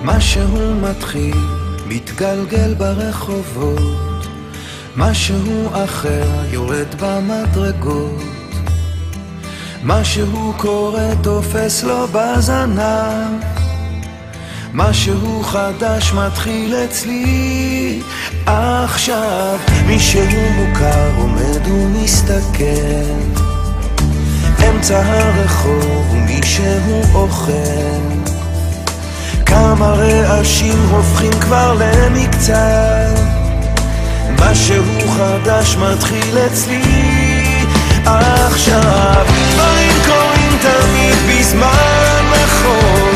משהו מתחיל, מתגלגל ברחובות, משהו אחר יורד במדרגות, משהו קורה תופס לו בזנב, משהו חדש מתחיל אצלי עכשיו. מישהו מוכר עומד ומסתכל אמצע הרחוב ומישהו אוכל, כמה רעשים הופכים כבר למקצת, משהו חדש מתחיל אצלי עכשיו. דברים קורים תמיד בזמן נכון,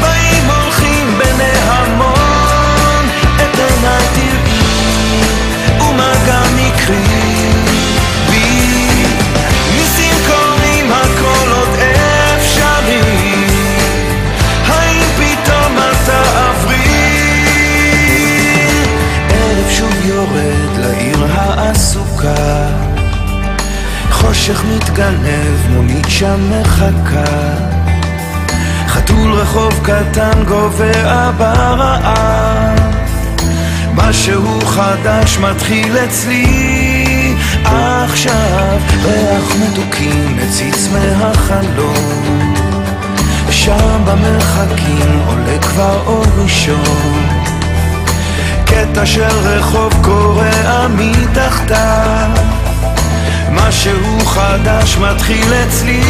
באים הולכים בני המון, את עיניי תראי ומה גם יקרי בי, ניסים קוראים הכל עוד אפשרי, האם פתאום אתה עברי? ערב שוב יורד לעיר העסוקה, חושך מתגנב, מונית שם מחכה, חתול רחוב קטן גובע ברעב, משהו חדש מתחיל אצלי עכשיו. ריח מתוקים מציץ מהחלום, שם במרחקים עולה כבר אור ראשון, קטע של רחוב קורע מתחתיו, משהו חדש מתחיל אצלי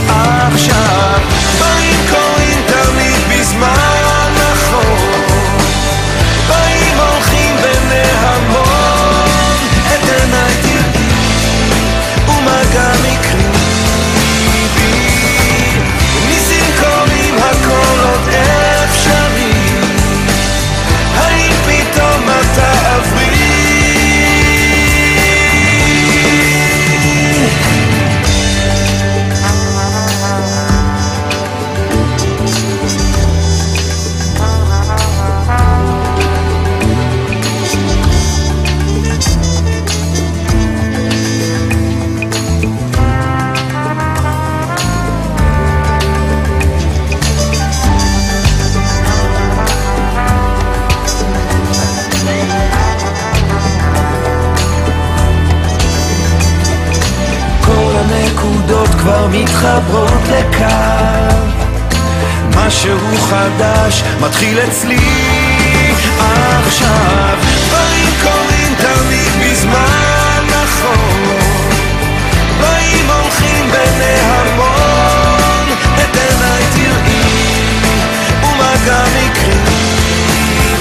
עכשיו. באים קוראים תמיד בזמן נכון, באים הולכים בני המון, את עיניי תראי ומה גם יקרי בי, ניסים קוראים הכל עוד אפשרי, האם פתאום אתה עברי? כבר מתחברות לקו, משהו חדש מתחיל אצלי עכשיו. דברים קורים תמיד בזמן נכון, באים הולכים בני המון, את עיניי תראי ומה גם יקרי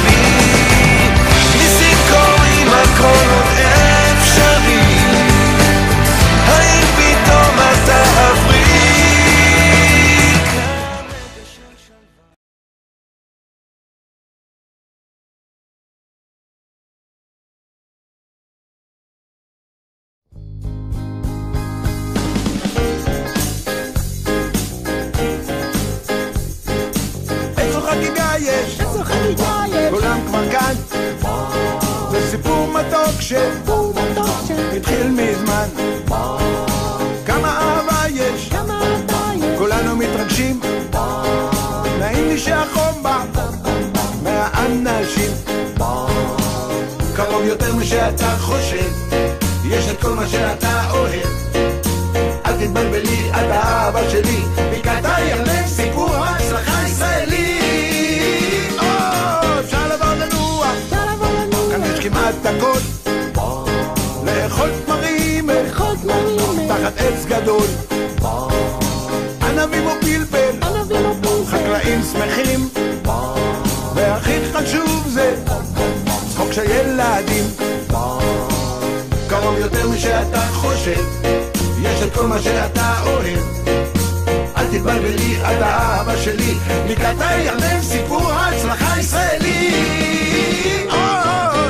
בי, ניסים קורים הכל עוד אפשרי, האם פתאום אתה עברי? איזו חגיגה יש, איזו חגיגה יש, כולם כבר כאן, זה סיפור מתוק שהתחיל מזמן, כמה אהבה יש, כולנו מתרגשים, נעים לי שהחום בא מהאנשים, קרוב יותר משאתה חושב, יש את כל מה שאתה אוהב, אל תתבלבלי, את האהבה שלי, בקעת הירדן סיפור הצלחה ישראלי. אפשר לבוא לנוע, כאן יש כמעט הכל, לאכול תמרים תחת עץ גדול, ענבים או פלפל, חקלאים שמחים, והכי חשוב זה צחוק של ילדים, קרוב יותר משאתה חושב, יש את כל מה שאתה אוהב, אל תתבלבלי, את האהבה שלי, בקעת הירדן סיפור הצלחה ישראלי.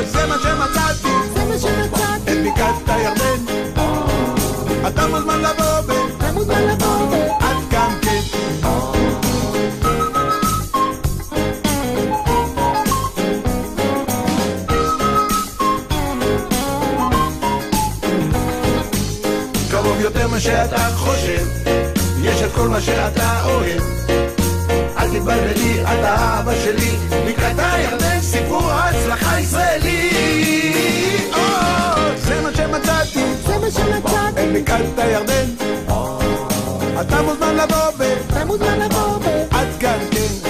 זה מה שמצאתי, את בקעת הירדן, אתה מוזמן לבוא עד כאן כן. קרוב יותר מה שאתה חושב, יש את כל מה שאתה אוהב, אל תתבלבלי, את האהבה שלי, בקעת הירדן, סיפור ההצלחה ישראלי. זה מה שמצאתי, זה מה שמצאתי, בקעת הירדן, אתה מוזמן לבוא אתה מוזמן לבוא עד כאן כן.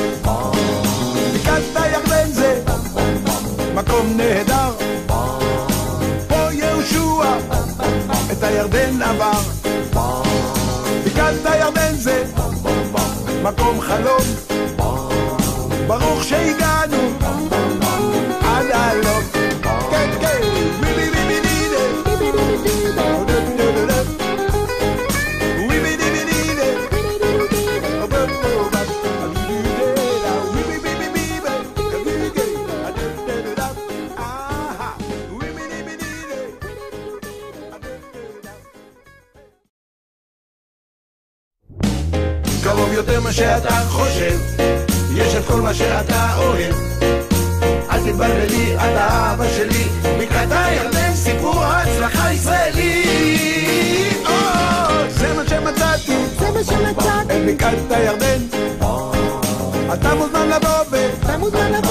בקעת הירדן זה מקום נהדר, פה יהושע את הירדן עבר. בקעת הירדן זה מקום חלום, ברוך שהגענו עד הלום. כן כן ביבי ביבי דידה ביבי ביבי דידה ביבי ביבי דידה קרוב יותר מה שאתה חושב, יש את כל מה שאתה אוהב. אל תתבלבלי, את האהבה שלי, בקעת הירדן, סיפור ההצלחה ישראלי. זה מה שמצאתי, זה מה שמצאתי, בקעת הירדן, אתה מוזמן לבוא אתה מוזמן לבוא